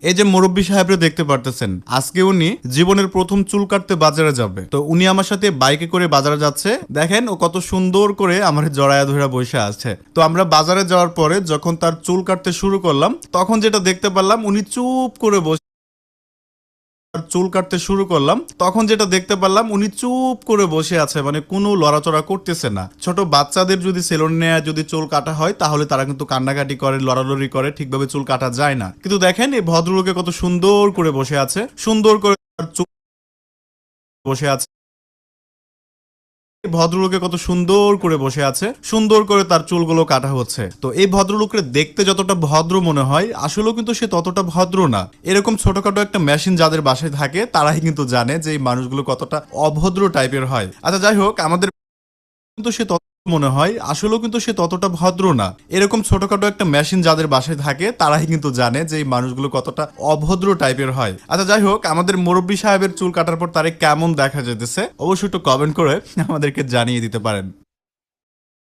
এই যে মুরব্বী সাহেবরা দেখতে পারতেছেন, আজকে উনি জীবনের প্রথম চুল কাটতে বাজারে যাবে। তো উনি আমার সাথে বাইকে করে বাজারে যাচ্ছে। দেখেন ও কত সুন্দর করে আমার জড়ায়া ধরে বসে আছে। তো আমরা বাজারে যাওয়ার পরে যখন তার চুল কাটতে শুরু করলাম, তখন যেটা দেখতে পারলাম উনি চুপ করে বসে চুল কাটতে শুরু করলাম, তখন যেটা দেখতে পারলাম উনি চুপ করে বসে আছে, মানে কোনো লড়াচড়া করতেছে না। ছোট বাচ্চাদের যদি সেলুন নেয়া যদি চুল কাটা হয় তাহলে তারা কিন্তু কান্নাকাটি করে, লড়ালড়ি করে, ঠিকভাবে চুল কাটা যায় না। কিন্তু দেখেন এই ভদ্রলোকে কত সুন্দর করে বসে আছে, সুন্দর করে তার চুল বসে আছে। এই ভদ্রলোকে কত সুন্দর করে বসে আছে, সুন্দর করে তার চুলগুলো কাটা হচ্ছে। তো এই ভদ্রলোকের দেখতে যতটা ভদ্র মনে হয়, আসলেও কিন্তু সে ততটা ভদ্র না। এরকম ছোটখাটো একটা মেশিন যাদের বাসায় থাকে তারাই কিন্তু জানে যে এই মানুষগুলো কতটা অভদ্র টাইপের হয়। আচ্ছা যাই হোক, আমাদের কিন্তু সে তত মনে হয়, আসলেও কিন্তু সে ততটা ভদ্র না। এরকম ছোটখাটো একটা মেশিন যাদের বাসায় থাকে তারাই কিন্তু জানে যে এই মানুষগুলো কতটা অভদ্র টাইপের হয়। আচ্ছা যাই হোক, আমাদের মুরব্বী সাহেবের চুল কাটার পর তারে কেমন দেখা যেতেছে অবশ্যই একটু কমেন্ট করে আমাদেরকে জানিয়ে দিতে পারেন।